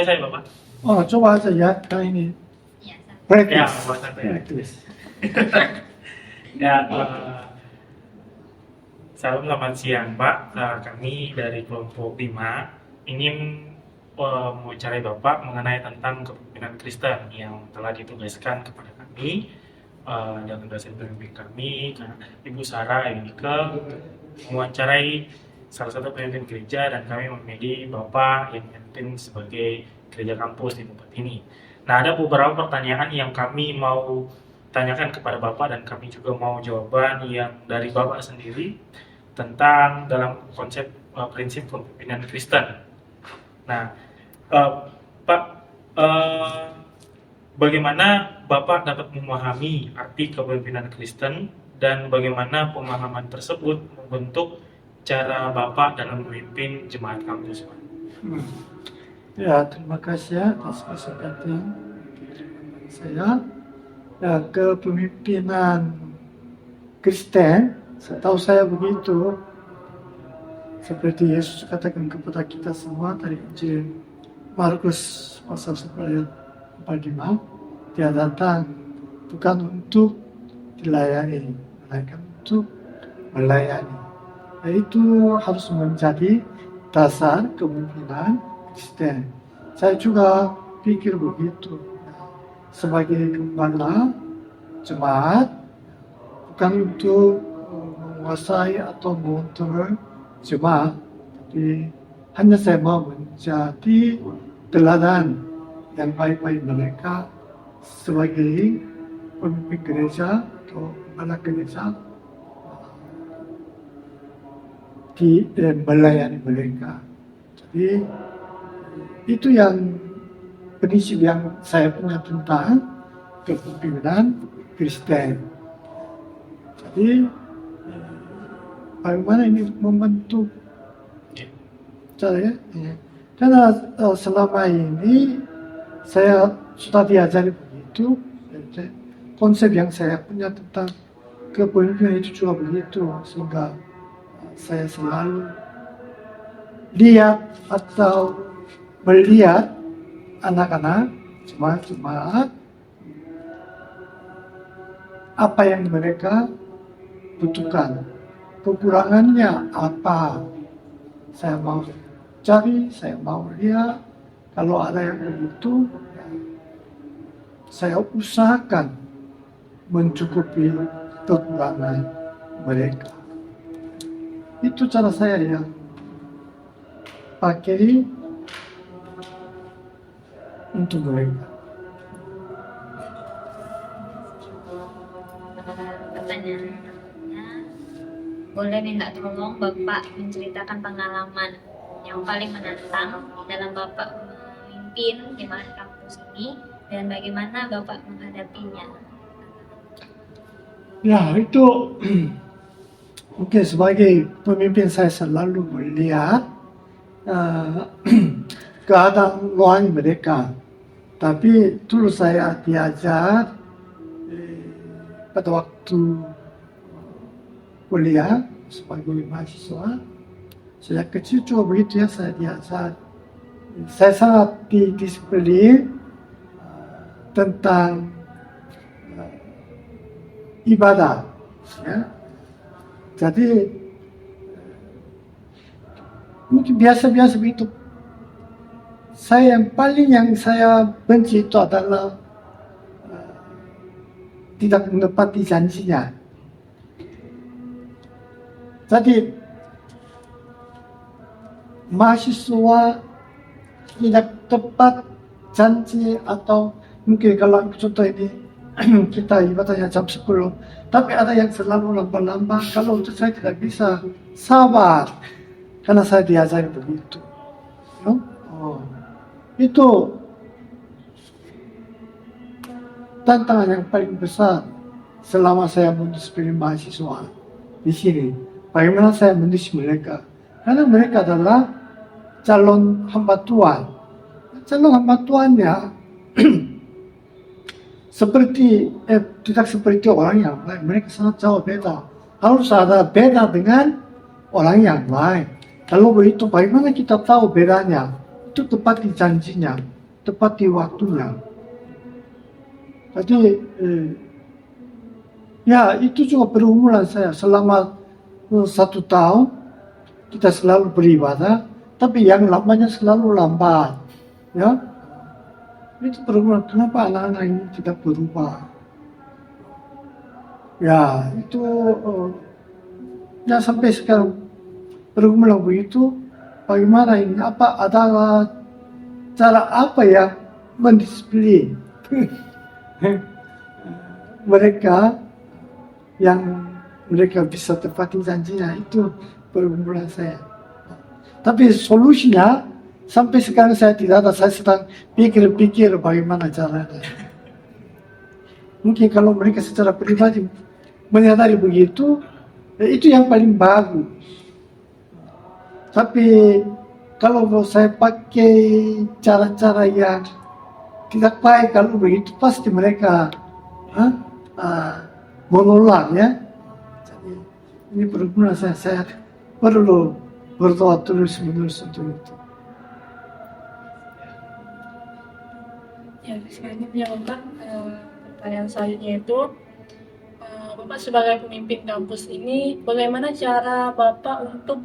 saya Bapak. Oh, coba aja ya, kali ini. Iya, sama. Practice. Ya, buat saya. Practice. Ya, salam selamat siang Pak. Kami dari kelompok 5 ingin mewawancarai Bapak mengenai tentang kepemimpinan Kristen yang telah ditugaskan kepada kami dengan dosen pembimbing kami, Ibu Sarah Yunike, mewawancarai salah satu pemimpin gereja dan kami memilih Bapak yang memimpin sebagai gereja kampus di tempat ini. Nah, ada beberapa pertanyaan yang kami mau tanyakan kepada Bapak dan kami juga mau jawaban yang dari Bapak sendiri tentang dalam konsep prinsip kepemimpinan Kristen. Nah, Pak, bagaimana Bapak dapat memahami arti kepemimpinan Kristen dan bagaimana pemahaman tersebut membentuk cara Bapak dalam memimpin jemaat kampus, Pak? Ya, terima kasih ya atas kesempatan saya. Ya, kepemimpinan Kristen, setahu saya begitu, seperti Yesus katakan kepada kita semua dari Injil Markus pasal 11 ayat 45, Dia datang bukan untuk dilayani, melainkan untuk melayani. Itu harus menjadi dasar kepemimpinan Kristen. Saya juga pikir begitu. Sebagai gembala jemaat, bukan untuk menguasai atau mengontrol jemaat, tapi hanya saya mau menjadi teladan yang baik-baik mereka sebagai pemimpin gereja atau gembala gereja di melayani mereka. Jadi itu yang prinsip yang saya punya tentang kepemimpinan Kristen. Jadi bagaimana ini membentuk cara ya? Karena selama ini saya sudah diajari begitu. Konsep yang saya punya tentang kepemimpinan itu juga begitu, sehingga saya selalu lihat atau melihat anak-anak jemaat apa yang mereka butuhkan, kekurangannya apa, saya mau cari, saya mau lihat. Kalau ada yang begitu, saya usahakan mencukupi kekurangan mereka. Itu cara saya yang pakai untuk mereka. Pertanyaannya, boleh minta tolong Bapak menceritakan pengalaman yang paling menantang dalam Bapak memimpin jemaat kampus ini dan bagaimana Bapak menghadapinya? Ya, itu mungkin sebagai pemimpin saya selalu melihat keadaan rohani mereka. Tapi dulu saya diajar pada waktu kuliah sebagai mahasiswa. Sejak kecil juga begitu ya, saya diajar. Saya sangat didisiplin tentang ibadah. Ya. Jadi mungkin biasa-biasa begitu. Yang paling saya benci itu adalah tidak menepati janjinya. Jadi mahasiswa tidak tepat janji, atau mungkin kalau contoh ini kita ibadahnya jam 10, tapi ada yang selalu lambat-lambat. Kalau untuk saya tidak bisa sabar, karena saya diajari begitu. Itu tantangan yang paling besar selama saya mendisiplin mahasiswa di sini. Bagaimana saya mendidik mereka? Karena mereka adalah calon hamba Tuhan. Calon hamba Tuhannya tidak seperti orang yang lain. Mereka sangat jauh beda. Harus ada beda dengan orang yang lain. Kalau begitu, bagaimana kita tahu bedanya? Itu tepat di janjinya. tepat di waktunya. Jadi ya itu juga pergumulan saya selama 1 tahun kita selalu beribadah, tapi yang lamanya selalu lambat, ya. Itu pergumulan kenapa anak-anak ini tidak berubah. Ya itu ya sampai sekarang pergumulan begitu. Bagaimana ini? Apa ada cara apa ya mendisiplin mereka yang mereka bisa tepati janjinya? Itu pergumulan saya. Tapi solusinya sampai sekarang saya tidak ada. Saya sedang pikir-pikir bagaimana caranya. Mungkin kalau mereka secara pribadi menyadari begitu, itu yang paling bagus. Tapi kalau saya pakai cara-cara yang tidak baik, kalau begitu pasti mereka menolak, ya. Jadi ini pergumulan saya perlu berdoa terus-menerus untuk itu. Ya, selanjutnya Bapak, pertanyaan selanjutnya itu, Bapak sebagai pemimpin kampus ini, bagaimana cara Bapak untuk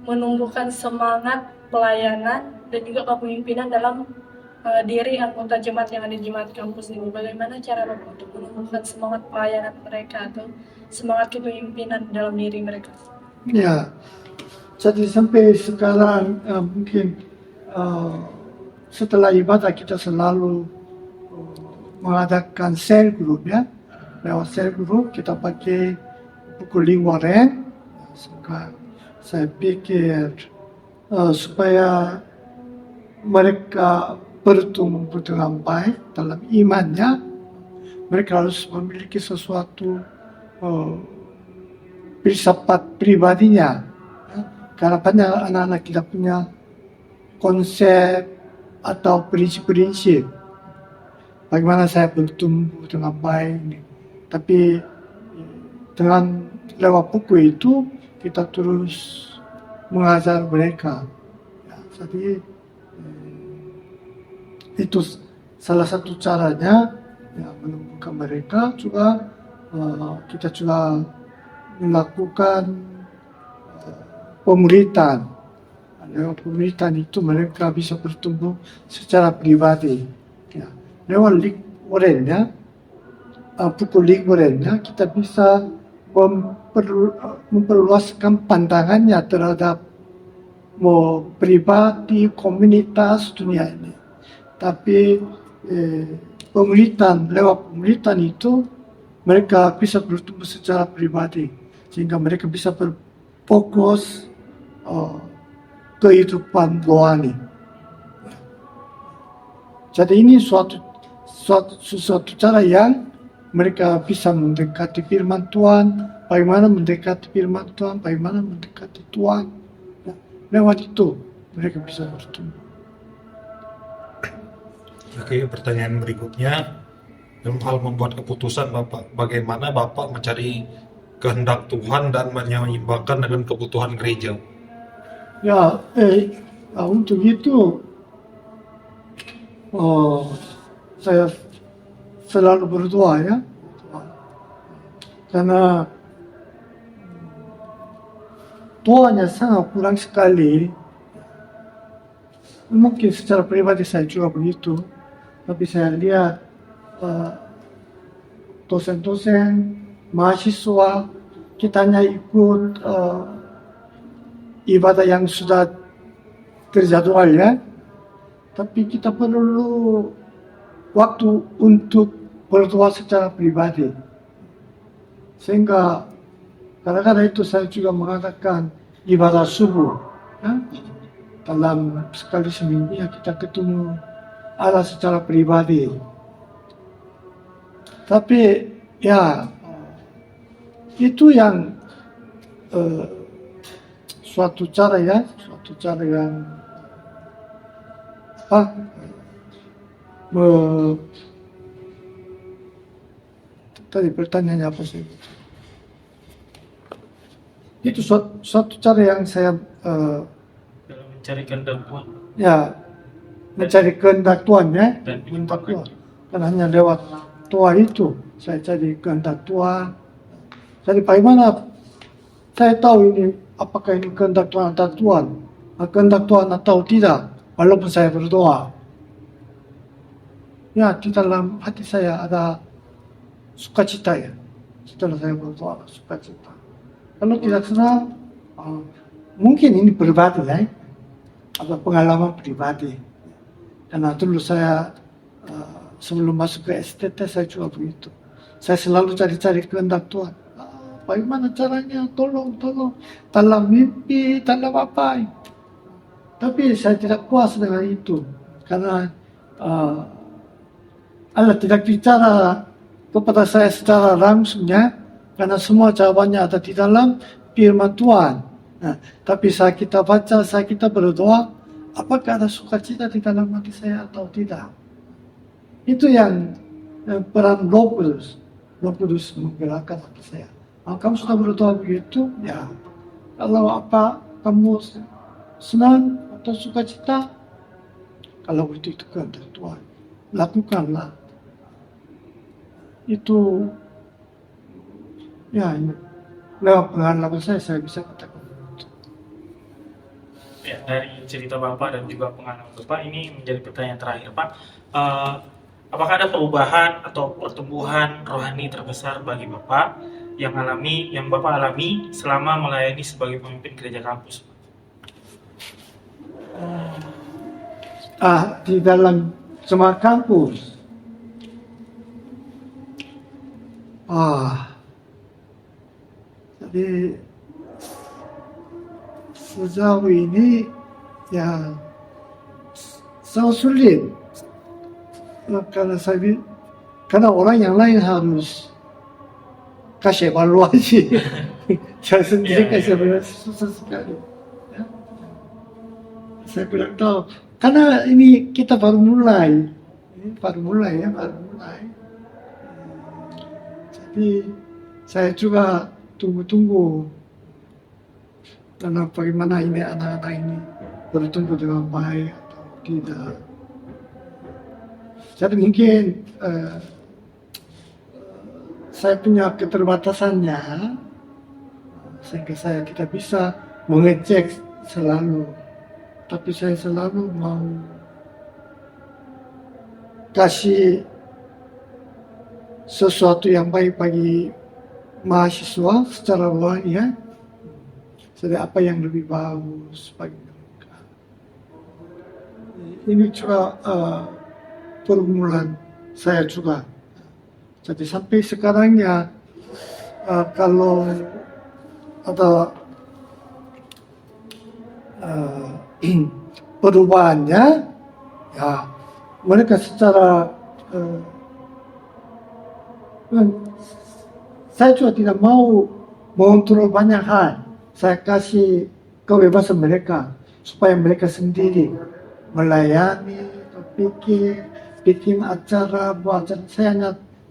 menumbuhkan semangat pelayanan dan juga kepemimpinan dalam diri anggota jemaat yang ada di jemaat kampus ini? Bagaimana cara Bapak untuk menumbuhkan semangat pelayanan mereka atau semangat kepemimpinan dalam diri mereka? Ya, jadi sampai sekarang mungkin setelah ibadah kita selalu mengadakan cell group, ya. Lewat cell group kita pakai buku Lingwaren. Saya pikir supaya mereka bertumbuh dengan baik dalam imannya, mereka harus memiliki sesuatu filsafat pribadinya. Karena banyak anak-anak kita punya konsep atau prinsip-prinsip bagaimana saya bertumbuh dengan baik. Tapi dengan lewat buku itu kita terus mengajar mereka. Ya, jadi itu salah satu caranya, ya, menumbuhkan mereka. Juga kita juga melakukan pemuritan. Lewat pemuritan itu mereka bisa bertumbuh secara pribadi. Ya. Lewat Lingwaren, ya, buku Lingwaren, ya, kita bisa memperluaskan pandangannya terhadap pribadi, komunitas, dunia ini. Tapi lewat pemuritan itu mereka bisa bertumbuh secara pribadi, sehingga mereka bisa berfokus kehidupan rohani. Jadi ini suatu cara yang mereka bisa mendekati firman Tuhan, bagaimana mendekati firman Tuhan, bagaimana mendekati Tuhan. Ya, lewat itu mereka bisa bertumbuh. Oke, pertanyaan berikutnya, dalam hal membuat keputusan Bapak, bagaimana Bapak mencari kehendak Tuhan dan menyeimbangkan dengan kebutuhan gereja? Ya, untuk itu saya selalu berdoa, ya, karena doanya sangat kurang sekali. Mungkin secara pribadi saya juga begitu, tapi saya lihat dosen-dosen, mahasiswa, kita hanya ikut ibadah yang sudah terjadwal, ya, tapi kita perlu waktu untuk berdoa secara pribadi. Sehingga kadang-kadang itu saya juga mengadakan ibadah subuh, ya. Dalam sekali seminggu, ya, kita ketemu Allah secara pribadi. Tapi ya itu yang suatu cara yang tadi pertanyaannya apa sih? Itu suatu cara yang saya dalam mencari kehendak Tuhan. ya mencari kehendak Tuhan ya, dan kehendak Tuhan. Dan hanya lewat doa itu saya cari kehendak Tuhan. Jadi bagaimana saya tahu ini apakah ini kehendak Tuhan atau Tuhan, kehendak Tuhan atau tidak, walaupun saya berdoa. Ya, di dalam hati saya ada sukacita ya. Setelah saya berdoa, sukacita. Kalau tidak senang, mungkin ini pribadi ya, ada pengalaman pribadi. Karena dulu saya sebelum masuk ke STT saya juga begitu. Saya selalu cari-cari kehendak Tuhan. Bagaimana caranya? Tolong. Dalam mimpi, dalam apa? Tapi saya tidak puas dengan itu. Karena Allah tidak bicara kepada saya secara langsungnya. Karena semua jawabannya ada di dalam firman Tuhan. Nah, tapi saat kita baca, saat kita berdoa, apakah ada sukacita di dalam hati saya atau tidak? Itu yang peran Roh Kudus. Roh Kudus menggerakkan hati saya. Kamu sudah berdoa begitu, ya. Kalau apa kamu senang atau sukacita, kalau itu kehendak Tuhan, lakukanlah. Itu, ya, lewat pengalaman saya bisa katakan. Ya, dari cerita Bapak dan juga pengalaman Bapak, ini menjadi pertanyaan terakhir, Pak. Apakah ada perubahan atau pertumbuhan rohani terbesar bagi Bapak yang Bapak alami selama melayani sebagai pemimpin gereja kampus? Di dalam semua kampus, jadi sejauh ini ya sangat sulit. Karena orang yang lain harus kasih evaluasi. Saya sendiri kasih evaluasi susah sekali. Ya. Saya kurang tahu. Karena ini kita baru mulai. Jadi saya juga tunggu-tunggu. Karena bagaimana ini anak-anak ini bertumbuh dengan baik atau tidak. Jadi mungkin saya punya keterbatasannya, sehingga saya tidak bisa mengecek selalu. Tapi saya selalu mau kasih sesuatu yang baik bagi mahasiswa secara rohani ya. Jadi apa yang lebih bagus bagi mereka. Ini juga pergumulan saya juga. Jadi sampai sekarang ya kalau ada perubahannya, ya mereka secara saya juga tidak mau mengontrol banyak hal. Saya kasih kebebasan mereka supaya mereka sendiri melayani, bikin acara, buat acara. Saya hanya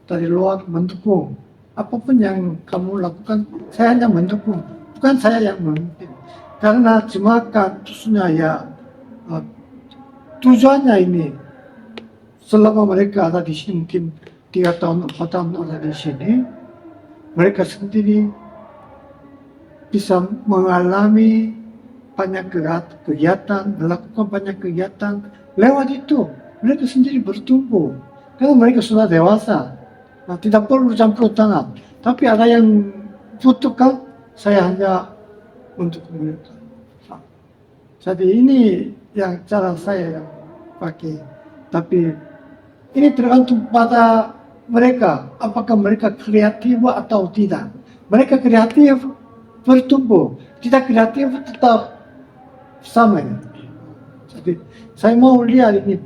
dari luar mendukung. Apapun yang kamu lakukan, saya hanya mendukung. Bukan saya yang memimpin. Karena jemaat khususnya ya tujuannya ini selama mereka ada di sini mungkin 3 tahun 4 tahun ada di sini, mereka sendiri bisa mengalami banyak kegiatan, melakukan banyak kegiatan. Lewat itu mereka sendiri bertumbuh karena mereka sudah dewasa. Nah, tidak perlu campur tangan. Tapi ada yang butuhkan, saya hanya untuk mereka. Jadi ini yang cara saya yang pakai. Tapi ini tergantung pada mereka. Apakah mereka kreatif atau tidak. Mereka kreatif bertumbuh. Tidak kreatif tetap sama. Jadi saya mau lihat ini.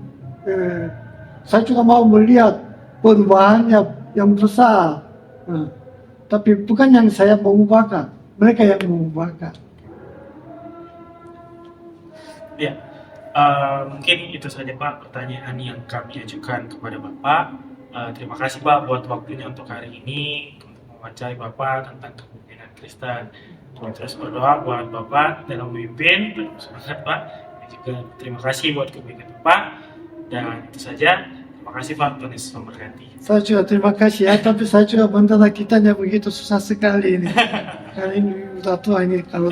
Saya juga mau melihat perubahannya yang besar. Tapi bukan yang saya mengubahkan. Mereka yang mengubahkan. Ya, mungkin itu saja Pak pertanyaan yang kami ajukan kepada Bapak. Terima kasih Pak buat waktunya untuk hari ini untuk mewawancarai Bapak tentang kepemimpinan Kristen. Terus berdoa buat Bapak dalam memimpin, semangat Pak. Kami juga terima kasih buat kebaikan Bapak. Dan itu saja. Terima kasih Pak, Tuhan Yesus memberkati. Saya juga terima kasih ya, tapi saya juga mendadak kitanya begitu susah sekali ini. Kali ini udah tua ini, kalau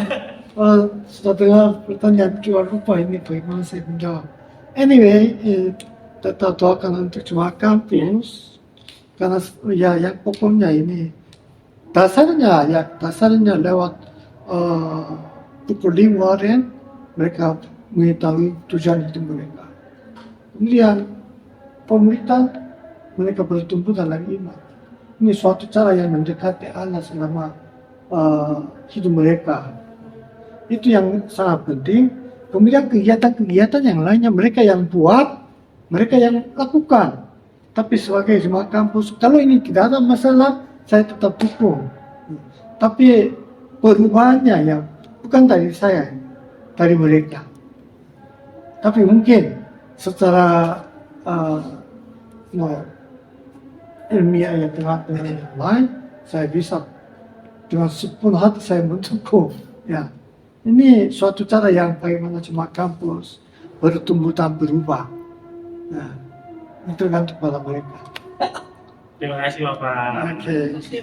sudah dengar pertanyaan juga lupa ini bagaimana saya menjawab. Anyway, tetap doakan untuk Jemaat Kampus, karena ya yang pokoknya ini dasarnya lewat buku Lingwaren mereka mengetahui tujuan hidup mereka. Kemudian pemerintah mereka bertumbuh dalam iman. Ini suatu cara yang mendekati Allah selama hidup mereka. Itu yang sangat penting. Kemudian kegiatan-kegiatan yang lainnya mereka yang buat, mereka yang lakukan. Tapi sebagai jemaat kampus, kalau ini tidak ada masalah, saya tetap dukung. Tapi perubahannya yang bukan dari saya, dari mereka. Tapi mungkin secara ilmiah yang dengan yang lain, saya bisa dengan sepenuh hati saya mendukung. Ya, ini suatu cara yang bagaimana jemaat kampus bertumbuh dan berubah. Nah, itu tergantung pada mereka. Terima kasih Bapak. Oke. Terima kasih.